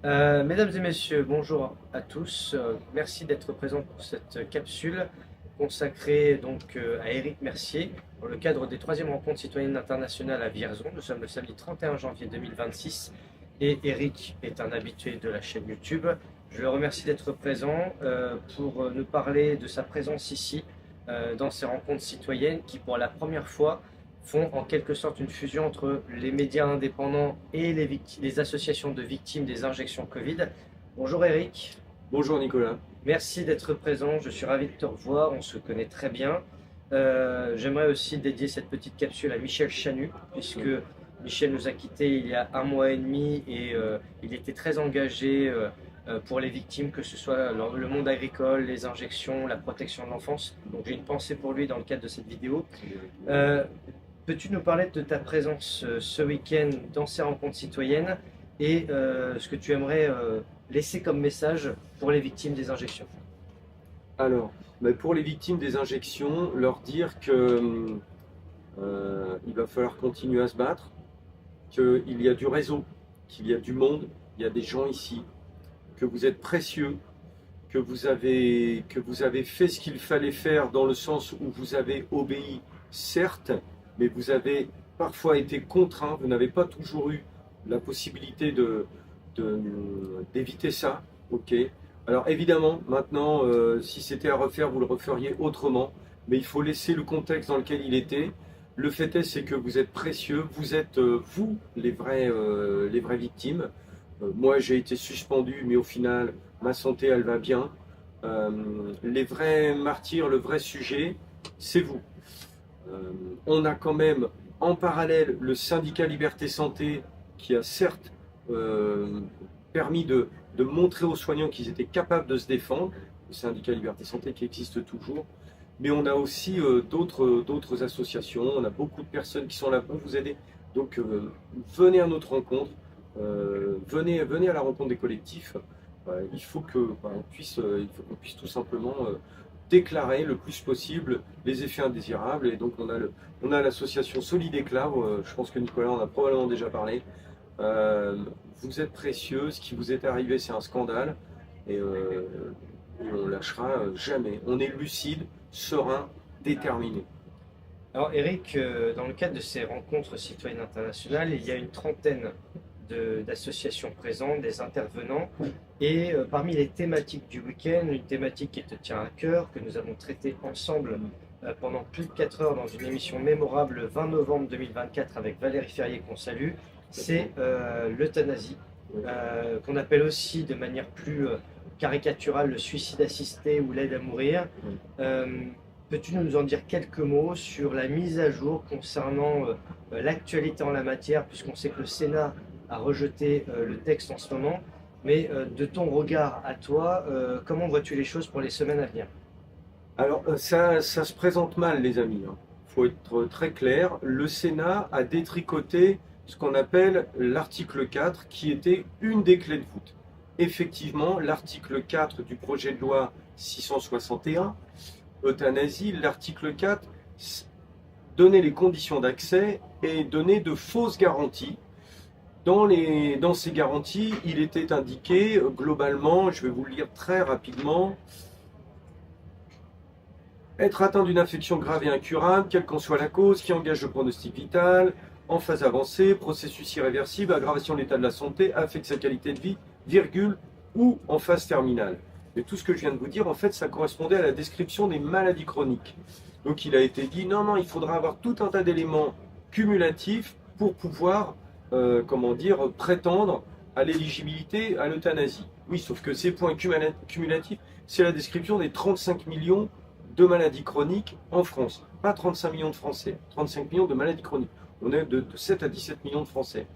Mesdames et messieurs, bonjour à tous. Merci d'être présents pour cette capsule consacrée à Éric Mercier dans le cadre des troisièmes rencontres citoyennes internationales à Vierzon. Nous sommes le samedi 31 janvier 2026 et Éric est un habitué de la chaîne YouTube. Je le remercie d'être présent pour nous parler de sa présence ici dans ces rencontres citoyennes qui, pour la première fois, font en quelque sorte une fusion entre les médias indépendants et les associations de victimes des injections Covid. Bonjour Eric. Bonjour Nicolas. Merci d'être présent, je suis ravi de te revoir, on se connaît très bien. J'aimerais aussi dédier cette petite capsule à Michel Chanu, puisque Michel nous a quittés il y a un mois et demi et il était très engagé pour les victimes, que ce soit le monde agricole, les injections, la protection de l'enfance. Donc j'ai une pensée pour lui dans le cadre de cette vidéo. Peux-tu nous parler de ta présence ce week-end dans ces rencontres citoyennes et ce que tu aimerais laisser comme message pour les victimes des injections? Alors, pour les victimes des injections, leur dire que il va falloir continuer à se battre, qu'il y a du réseau, qu'il y a du monde, il y a des gens ici, que vous êtes précieux, que vous avez fait ce qu'il fallait faire dans le sens où vous avez obéi, certes, mais vous avez parfois été contraint, vous n'avez pas toujours eu la possibilité d'éviter ça, ok. Alors évidemment, maintenant, si c'était à refaire, vous le referiez autrement, mais il faut laisser le contexte dans lequel il était. Le fait est, c'est que vous êtes précieux, vous êtes, vous, les vraies victimes. Moi, j'ai été suspendu, mais au final, ma santé, elle va bien. Les vrais martyrs, le vrai sujet, c'est vous. On a quand même en parallèle le syndicat Liberté Santé qui a certes permis de montrer aux soignants qu'ils étaient capables de se défendre, le syndicat Liberté Santé qui existe toujours, mais on a aussi d'autres associations, on a beaucoup de personnes qui sont là pour vous aider. Donc venez à notre rencontre, venez à la rencontre des collectifs. Il faut qu'on puisse tout simplement déclarer le plus possible les effets indésirables. Et donc on a l'association Solidéclare, je pense que Nicolas en a probablement déjà parlé. Vous êtes précieux, ce qui vous est arrivé c'est un scandale et on lâchera jamais. On est lucide, serein, déterminé. Alors Eric, dans le cadre de ces rencontres citoyennes internationales, il y a une trentaine d'associations présentes, des intervenants, et parmi les thématiques du week-end, une thématique qui te tient à cœur, que nous avons traitée ensemble pendant plus de 4 heures dans une émission mémorable le 20 novembre 2024 avec Valérie Ferrier qu'on salue, c'est l'euthanasie, qu'on appelle aussi de manière plus caricaturale le suicide assisté ou l'aide à mourir. Peux-tu nous en dire quelques mots sur la mise à jour concernant l'actualité en la matière, puisqu'on sait que le Sénat a rejeté le texte en ce moment, mais de ton regard à toi, comment vois-tu les choses pour les semaines à venir? Alors ça se présente mal les amis, hein. Faut être très clair. Le Sénat a détricoté ce qu'on appelle l'article 4 qui était une des clés de voûte. Effectivement, l'article 4 du projet de loi 661, euthanasie, l'article 4 donnait les conditions d'accès et donnait de fausses garanties. Dans ces garanties, il était indiqué globalement, je vais vous le lire très rapidement, être atteint d'une infection grave et incurable, quelle qu'en soit la cause, qui engage le pronostic vital, en phase avancée, processus irréversible, aggravation de l'état de la santé, affecte sa qualité de vie, virgule, ou en phase terminale. Mais tout ce que je viens de vous dire, en fait, ça correspondait à la description des maladies chroniques. Donc il a été dit, non, il faudra avoir tout un tas d'éléments cumulatifs pour pouvoir, prétendre à l'éligibilité à l'euthanasie. Oui, sauf que ces points cumulatifs, c'est la description des 35 millions de maladies chroniques en France. Pas 35 millions de Français, 35 millions de maladies chroniques. On est de 7 à 17 millions de Français.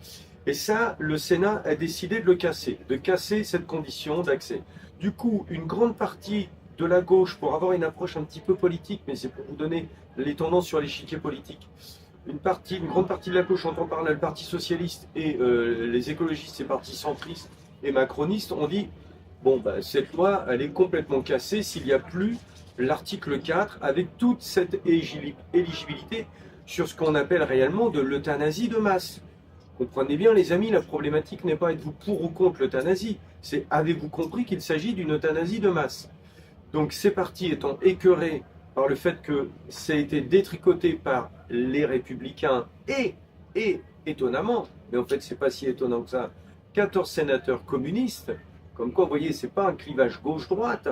Et ça, le Sénat a décidé de casser cette condition d'accès. Du coup, une grande partie de la gauche, pour avoir une approche un petit peu politique, mais c'est pour vous donner les tendances sur l'échiquier politique, une grande partie de la gauche, entend parler le Parti Socialiste et les écologistes et partis centristes et macronistes, ont dit, cette loi, elle est complètement cassée s'il n'y a plus l'article 4 avec toute cette éligibilité sur ce qu'on appelle réellement de l'euthanasie de masse. Comprenez bien, les amis, la problématique n'est pas êtes-vous pour ou contre l'euthanasie, c'est avez-vous compris qu'il s'agit d'une euthanasie de masse. Donc ces partis étant écœurés par le fait que ça a été détricoté par les républicains et étonnamment, mais en fait c'est pas si étonnant que ça, 14 sénateurs communistes, comme quoi vous voyez c'est pas un clivage gauche-droite,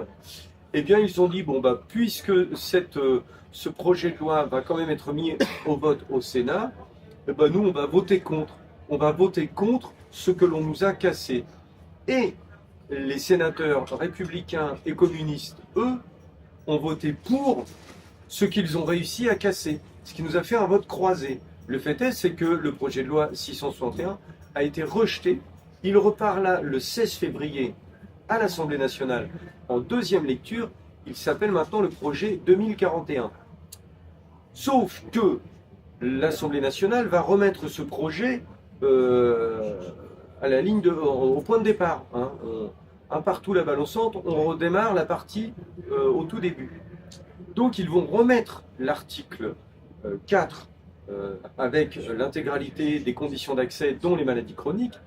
eh bien ils ont dit bon bah puisque ce projet de loi va quand même être mis au vote au Sénat, eh ben, nous on va voter contre. On va voter contre ce que l'on nous a cassé. Et les sénateurs républicains et communistes, eux, ont voté pour ce qu'ils ont réussi à casser, ce qui nous a fait un vote croisé. Le fait est, c'est que le projet de loi 661 a été rejeté. Il repart là le 16 février à l'Assemblée nationale en deuxième lecture. Il s'appelle maintenant le projet 2041. Sauf que l'Assemblée nationale va remettre ce projet à la ligne au point de départ. Hein. Un partout la balle au centre, on redémarre la partie au tout début. Donc ils vont remettre l'article 4 avec l'intégralité des conditions d'accès, dont les maladies chroniques.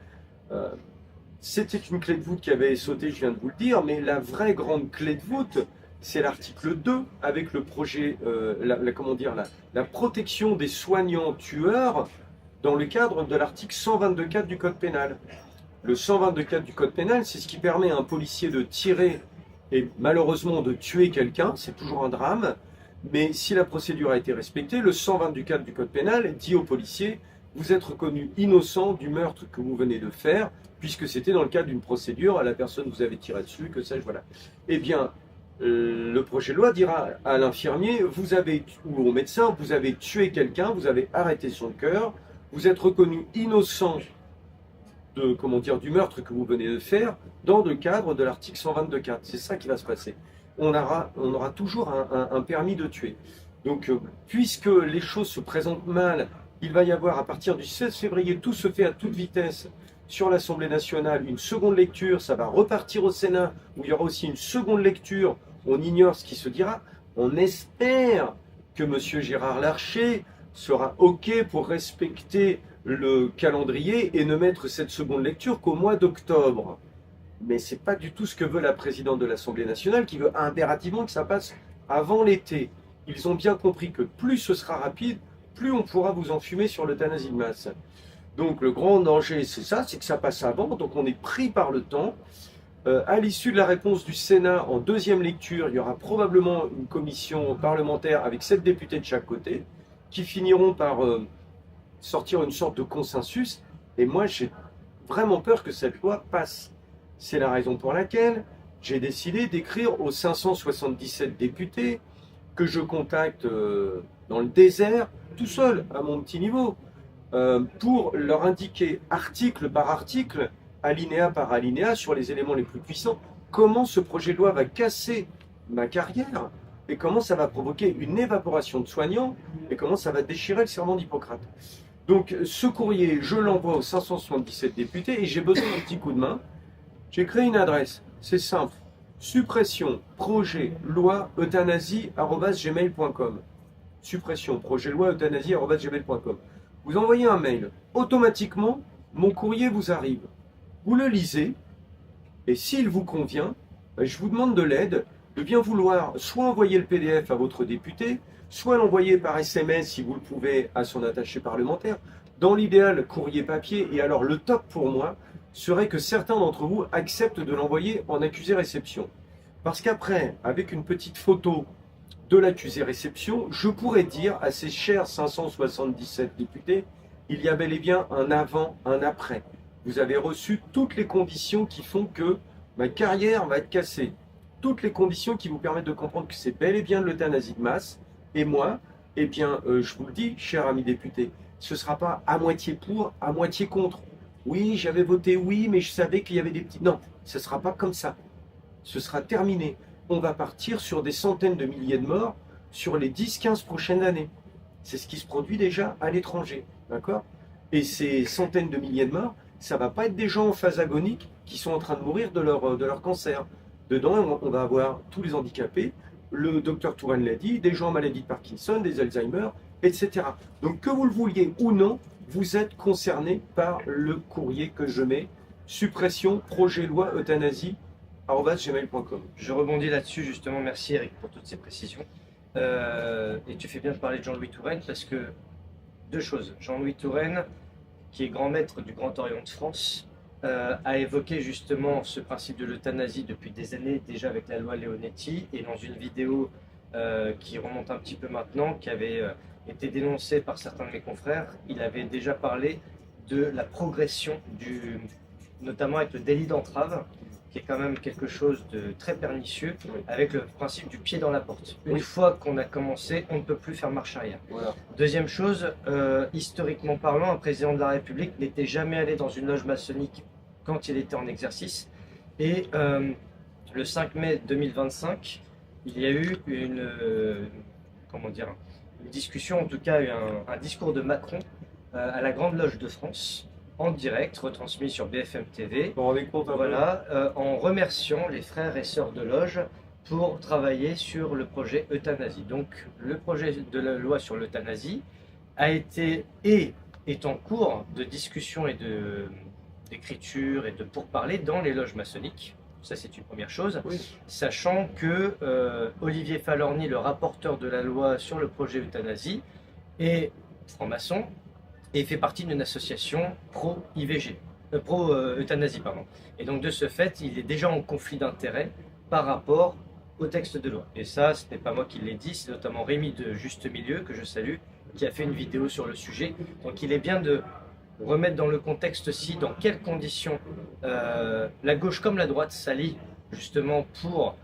C'était une clé de voûte qui avait sauté, je viens de vous le dire, mais la vraie grande clé de voûte, c'est l'article 2 avec le projet, la protection des soignants tueurs dans le cadre de l'article 122.4 du Code pénal. Le 122.4 du Code pénal, c'est ce qui permet à un policier de tirer et malheureusement de tuer quelqu'un, c'est toujours un drame, mais si la procédure a été respectée, le 122.4 du Code pénal dit au policier « Vous êtes reconnu innocent du meurtre que vous venez de faire, puisque c'était dans le cadre d'une procédure, à la personne vous avez tiré dessus, que sais-je, voilà. » Eh bien, le projet de loi dira à l'infirmier ou au médecin, vous avez tué quelqu'un, vous avez arrêté son cœur, vous êtes reconnu innocent du meurtre que vous venez de faire dans le cadre de l'article 122.4. C'est ça qui va se passer. On aura toujours un permis de tuer. Donc, puisque les choses se présentent mal, il va y avoir à partir du 16 février, tout se fait à toute vitesse sur l'Assemblée nationale, une seconde lecture, ça va repartir au Sénat, où il y aura aussi une seconde lecture, on ignore ce qui se dira. On espère que M. Gérard Larcher sera OK pour respecter le calendrier et ne mettre cette seconde lecture qu'au mois d'octobre. Mais ce n'est pas du tout ce que veut la présidente de l'Assemblée nationale, qui veut impérativement que ça passe avant l'été. Ils ont bien compris que plus ce sera rapide, plus on pourra vous enfumer sur l'euthanasie de masse. Donc le grand danger, c'est ça, c'est que ça passe avant, donc on est pris par le temps. À l'issue de la réponse du Sénat en deuxième lecture, il y aura probablement une commission parlementaire avec 7 députés de chaque côté, qui finiront par sortir une sorte de consensus. Et moi, j'ai vraiment peur que cette loi passe. C'est la raison pour laquelle j'ai décidé d'écrire aux 577 députés que je contacte dans le désert, tout seul, à mon petit niveau, pour leur indiquer article par article, alinéa par alinéa, sur les éléments les plus puissants, comment ce projet de loi va casser ma carrière et comment ça va provoquer une évaporation de soignants et comment ça va déchirer le serment d'Hippocrate. Donc ce courrier, je l'envoie aux 577 députés et j'ai besoin d'un petit coup de main. J'ai créé une adresse, c'est simple, suppression projet loi euthanasie@gmail.com. Suppression projet loi euthanasie@gmail.com. Vous envoyez un mail, automatiquement mon courrier vous arrive. Vous le lisez et s'il vous convient, je vous demande de l'aide, de bien vouloir soit envoyer le PDF à votre député, soit l'envoyer par SMS si vous le pouvez à son attaché parlementaire. Dans l'idéal, courrier papier, et alors le top pour moi serait que certains d'entre vous acceptent de l'envoyer en accusé-réception. Parce qu'après, avec une petite photo de l'accusé-réception, je pourrais dire à ces chers 577 députés, il y a bel et bien un avant, un après. Vous avez reçu toutes les conditions qui font que ma carrière va être cassée. Toutes les conditions qui vous permettent de comprendre que c'est bel et bien de l'euthanasie de masse. Et moi, eh bien, je vous le dis, cher ami député, ce ne sera pas à moitié pour, à moitié contre. Oui, j'avais voté oui, mais je savais qu'il y avait des petits... Non, ce ne sera pas comme ça. Ce sera terminé. On va partir sur des centaines de milliers de morts sur les 10-15 prochaines années. C'est ce qui se produit déjà à l'étranger. D'accord ? Et ces centaines de milliers de morts, ça ne va pas être des gens en phase agonique qui sont en train de mourir de leur cancer. Dedans, on va avoir tous les handicapés, le docteur Touraine l'a dit, des gens en maladie de Parkinson, des Alzheimer, etc. Donc que vous le vouliez ou non, vous êtes concerné par le courrier que je mets, suppression projet loi euthanasie @gmail.com. Je rebondis là-dessus justement, merci Eric pour toutes ces précisions. Et tu fais bien de parler de Jean-Louis Touraine parce que deux choses. Jean-Louis Touraine, qui est grand maître du Grand Orient de France, a évoqué justement ce principe de l'euthanasie depuis des années, déjà avec la loi Leonetti, et dans une vidéo qui remonte un petit peu maintenant, qui avait été dénoncée par certains de mes confrères, il avait déjà parlé de la progression, notamment avec le délit d'entrave, qui est quand même quelque chose de très pernicieux, avec le principe du pied dans la porte. Une fois qu'on a commencé, on ne peut plus faire marche arrière. Voilà. Deuxième chose, historiquement parlant, un président de la République n'était jamais allé dans une loge maçonnique quand il était en exercice. Et le 5 mai 2025, il y a eu une discussion, en tout cas un discours de Macron à la Grande Loge de France, en direct, retransmis sur BFM TV, en remerciant les frères et sœurs de loge pour travailler sur le projet euthanasie. Donc le projet de la loi sur l'euthanasie a été et est en cours de discussion et d'écriture et de pourparlers dans les loges maçonniques. Ça, c'est une première chose. Oui. Sachant que Olivier Falorni, le rapporteur de la loi sur le projet euthanasie, est franc-maçon et fait partie d'une association pro-IVG, pro-euthanasie, pardon. Et donc, de ce fait, il est déjà en conflit d'intérêts par rapport au texte de loi. Et ça, ce n'est pas moi qui l'ai dit, c'est notamment Rémi de Juste Milieu, que je salue, qui a fait une vidéo sur le sujet. Donc, il est bien de remettre dans le contexte aussi dans quelles conditions la gauche comme la droite s'allient justement pour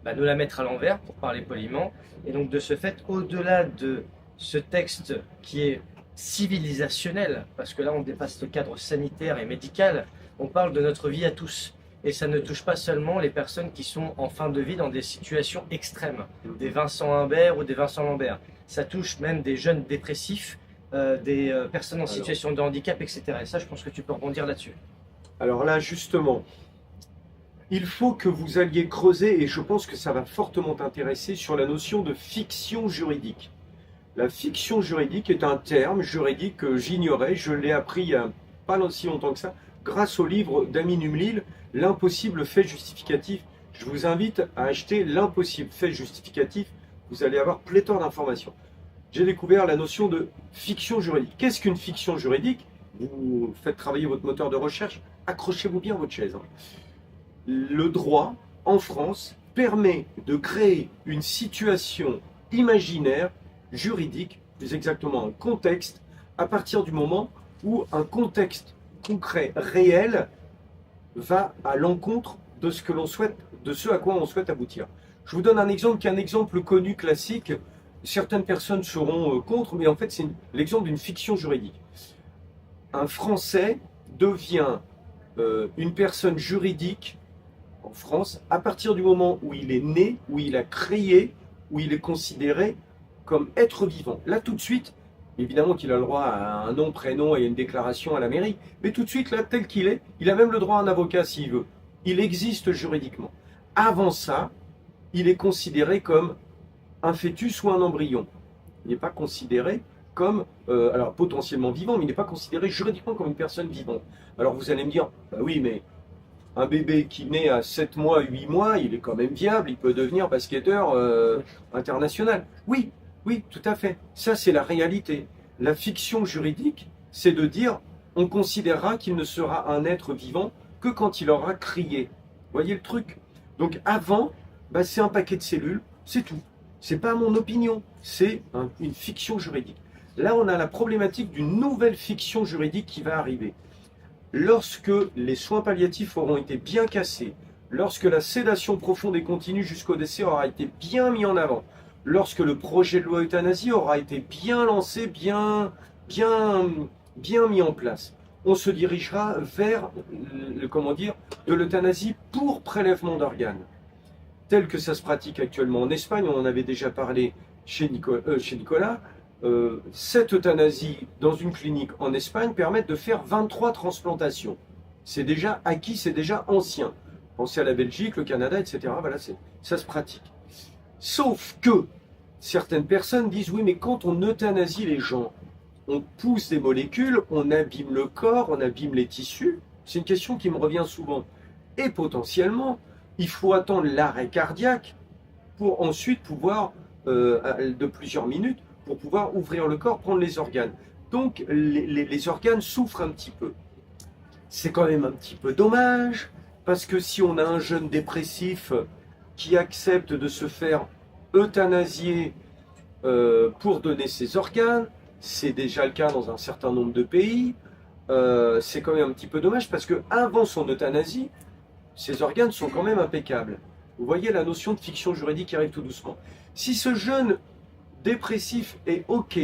nous la mettre à l'envers, pour parler poliment. Et donc de ce fait, au-delà de ce texte qui est civilisationnel, parce que là on dépasse le cadre sanitaire et médical, on parle de notre vie à tous. Et ça ne touche pas seulement les personnes qui sont en fin de vie dans des situations extrêmes, des Vincent Humbert ou des Vincent Lambert. Ça touche même des jeunes dépressifs, des personnes en situation de handicap, etc. Et ça, je pense que tu peux rebondir là-dessus. Alors là, justement, il faut que vous alliez creuser, et je pense que ça va fortement t'intéresser, sur la notion de fiction juridique. La fiction juridique est un terme juridique que j'ignorais, je l'ai appris il n'y a pas si longtemps que ça, grâce au livre d'Amin Umlil, L'impossible fait justificatif. Je vous invite à acheter L'impossible fait justificatif, vous allez avoir pléthore d'informations. J'ai découvert la notion de fiction juridique. Qu'est-ce qu'une fiction juridique? Vous faites travailler votre moteur de recherche, accrochez-vous bien à votre chaise. Le droit, en France, permet de créer une situation imaginaire, juridique, plus exactement un contexte, à partir du moment où un contexte concret, réel, va à l'encontre de ce que l'on souhaite, de ce à quoi on souhaite aboutir. Je vous donne un exemple qui est un exemple connu, classique. Certaines personnes seront contre, mais en fait c'est l'exemple d'une fiction juridique. Un Français devient une personne juridique en France à partir du moment où il est né, où il a créé, où il est considéré comme être vivant. Là tout de suite, évidemment qu'il a le droit à un nom, prénom et une déclaration à la mairie, mais tout de suite là tel qu'il est, il a même le droit à un avocat s'il veut. Il existe juridiquement. Avant ça, il est considéré comme un fœtus ou un embryon. Il n'est pas considéré comme, alors potentiellement vivant, mais il n'est pas considéré juridiquement comme une personne vivante. Alors vous allez me dire, bah oui, mais un bébé qui naît à 7 mois, 8 mois, il est quand même viable, il peut devenir basketteur international. Oui, oui, tout à fait. Ça, c'est la réalité. La fiction juridique, c'est de dire, on considérera qu'il ne sera un être vivant que quand il aura crié. Vous voyez le truc? Donc avant, c'est un paquet de cellules, c'est tout. C'est pas mon opinion, c'est une fiction juridique. Là, on a la problématique d'une nouvelle fiction juridique qui va arriver. Lorsque les soins palliatifs auront été bien cassés, lorsque la sédation profonde et continue jusqu'au décès aura été bien mis en avant, lorsque le projet de loi euthanasie aura été bien lancé, bien mis en place, on se dirigera vers de l'euthanasie pour prélèvement d'organes, tel que ça se pratique actuellement en Espagne. On en avait déjà parlé chez Nicolas. Cette euthanasie dans une clinique en Espagne permet de faire 23 transplantations. C'est déjà acquis, c'est déjà ancien. Pensez à la Belgique, le Canada, etc. Voilà, ça se pratique. Sauf que certaines personnes disent oui, mais quand on euthanasie les gens, on pousse des molécules, on abîme le corps, on abîme les tissus. C'est une question qui me revient souvent. Et potentiellement, il faut attendre l'arrêt cardiaque pour ensuite pouvoir, de plusieurs minutes, pour pouvoir ouvrir le corps, prendre les organes. Donc les organes souffrent un petit peu. C'est quand même un petit peu dommage, parce que si on a un jeune dépressif qui accepte de se faire euthanasier pour donner ses organes, c'est déjà le cas dans un certain nombre de pays, c'est quand même un petit peu dommage, parce qu'avant son euthanasie, ses organes sont quand même impeccables. Vous voyez la notion de fiction juridique qui arrive tout doucement. Si ce jeune dépressif est OK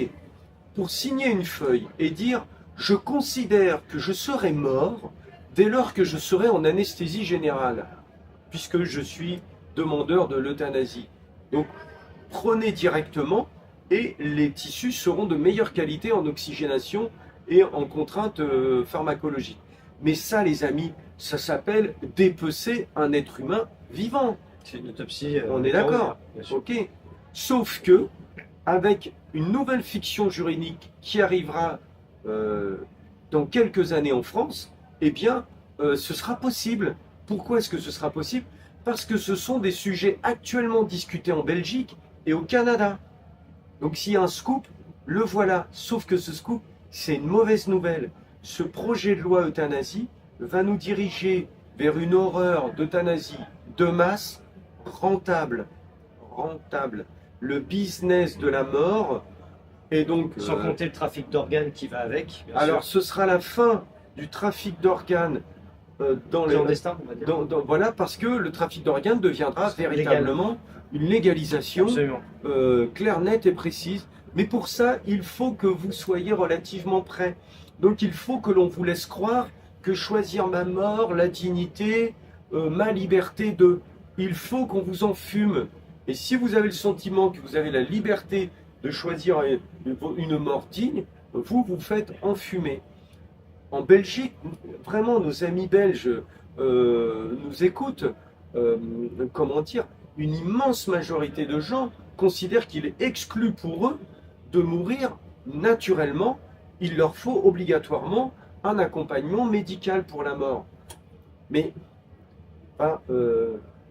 pour signer une feuille et dire « Je considère que je serai mort dès lors que je serai en anesthésie générale, puisque je suis demandeur de l'euthanasie. » Donc, prenez directement et les tissus seront de meilleure qualité en oxygénation et en contrainte pharmacologique. Mais ça, les amis, ça s'appelle dépecer un être humain vivant. C'est une autopsie. On est d'accord. Ok. Sauf que, avec une nouvelle fiction juridique qui arrivera dans quelques années en France, eh bien, ce sera possible. Pourquoi est-ce que ce sera possible? Parce que ce sont des sujets actuellement discutés en Belgique et au Canada. Donc s'il y a un scoop, le voilà. Sauf que ce scoop, c'est une mauvaise nouvelle. Ce projet de loi euthanasie va nous diriger vers une horreur d'euthanasie de masse rentable. Rentable. Le business de la mort. Et donc, sans compter le trafic d'organes qui va avec. Alors ce sera la fin du trafic d'organes dans les clandestins, on va dire. Voilà, parce que le trafic d'organes deviendra véritablement une légalisation claire, nette et précise. Mais pour ça, il faut que vous soyez relativement prêts. Donc il faut que l'on vous laisse croire que choisir ma mort, la dignité, ma liberté de... Il faut qu'on vous enfume. Et si vous avez le sentiment que vous avez la liberté de choisir une mort digne, vous vous faites enfumer. En Belgique, vraiment, nos amis belges nous écoutent. Comment dire? Une immense majorité de gens considèrent qu'il est exclu pour eux de mourir naturellement. Il leur faut obligatoirement un accompagnement médical pour la mort. Mais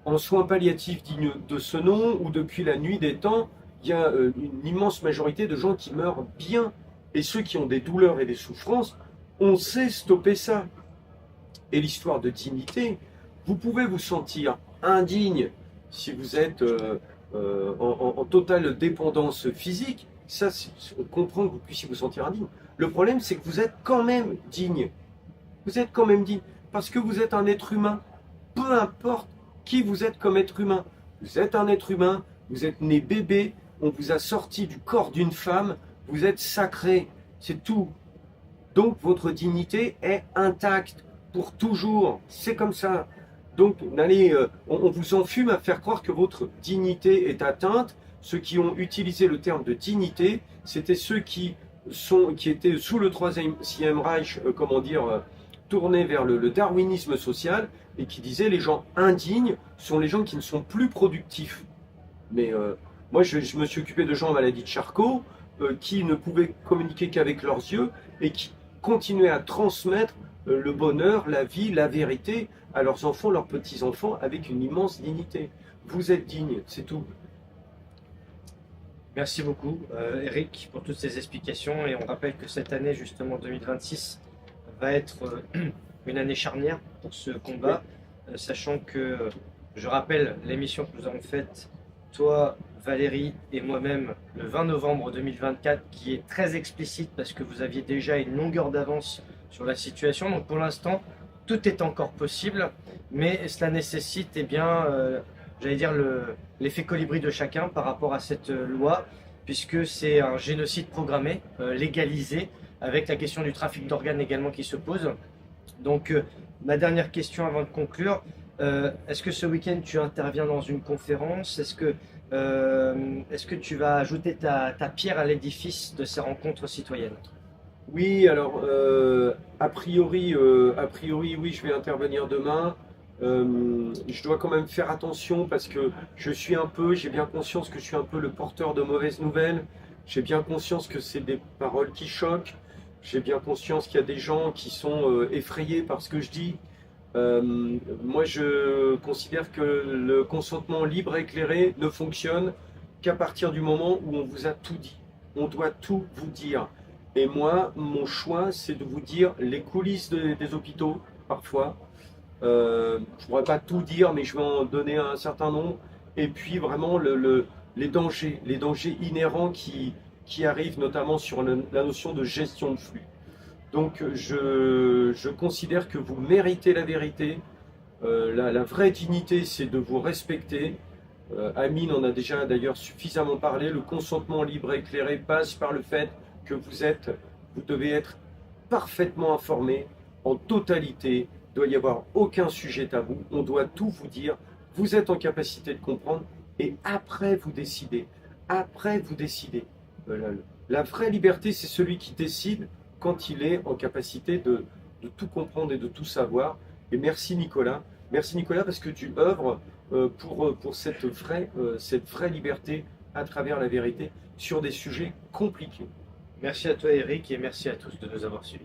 en soins palliatifs dignes de ce nom, ou depuis la nuit des temps, il y a une immense majorité de gens qui meurent bien. Et ceux qui ont des douleurs et des souffrances, on sait stopper ça. Et l'histoire de dignité, vous pouvez vous sentir indigne si vous êtes en totale dépendance physique. Ça, on comprend que vous puissiez vous sentir indigne. Le problème, c'est que vous êtes quand même digne. Vous êtes quand même digne. Parce que vous êtes un être humain. Peu importe qui vous êtes comme être humain. Vous êtes un être humain, vous êtes né bébé, on vous a sorti du corps d'une femme, vous êtes sacré, c'est tout. Donc votre dignité est intacte pour toujours, c'est comme ça. Donc on vous enfume à faire croire que votre dignité est atteinte. Ceux qui ont utilisé le terme de dignité, c'était ceux qui étaient sous le Troisième Reich, tournés vers le darwinisme social, et qui disaient les gens indignes sont les gens qui ne sont plus productifs. Mais moi, je me suis occupé de gens en maladie de Charcot qui ne pouvaient communiquer qu'avec leurs yeux et qui continuaient à transmettre le bonheur, la vie, la vérité à leurs enfants, leurs petits-enfants avec une immense dignité. Vous êtes dignes, c'est tout. Merci beaucoup, Eric, pour toutes ces explications. Et on rappelle que cette année, justement 2026, va être une année charnière pour ce combat, sachant que, je rappelle l'émission que nous avons faite, toi, Valérie et moi-même, le 20 novembre 2024, qui est très explicite parce que vous aviez déjà une longueur d'avance sur la situation. Donc pour l'instant, tout est encore possible, mais cela nécessite, eh bien, j'allais dire, l'effet colibri de chacun par rapport à cette loi, puisque c'est un génocide programmé, légalisé, avec la question du trafic d'organes également qui se pose. Donc, ma dernière question avant de conclure, est-ce que ce week-end tu interviens dans une conférence? Est-ce que tu vas ajouter ta pierre à l'édifice de ces rencontres citoyennes? Oui, alors, a priori, oui, je vais intervenir demain. Je dois quand même faire attention parce que j'ai bien conscience que je suis un peu le porteur de mauvaises nouvelles. J'ai bien conscience que c'est des paroles qui choquent. J'ai bien conscience qu'il y a des gens qui sont effrayés par ce que je dis. Moi, je considère que le consentement libre et éclairé ne fonctionne qu'à partir du moment où on vous a tout dit. On doit tout vous dire. Et moi, mon choix, c'est de vous dire les coulisses des hôpitaux, parfois. Je ne pourrais pas tout dire, mais je vais en donner un certain nombre. Et puis vraiment les dangers inhérents qui arrivent, notamment sur la notion de gestion de flux. Donc je considère que vous méritez la vérité. La vraie dignité, c'est de vous respecter. Amine en a déjà d'ailleurs suffisamment parlé. Le consentement libre et éclairé passe par le fait que vous devez être parfaitement informé en totalité. Il doit y avoir aucun sujet tabou. On doit tout vous dire. Vous êtes en capacité de comprendre et après vous décidez. Après vous décidez. La vraie liberté, c'est celui qui décide quand il est en capacité de tout comprendre et de tout savoir. Et merci Nicolas. Merci Nicolas parce que tu œuvres pour cette vraie liberté à travers la vérité sur des sujets compliqués. Merci à toi Eric et merci à tous de nous avoir suivis.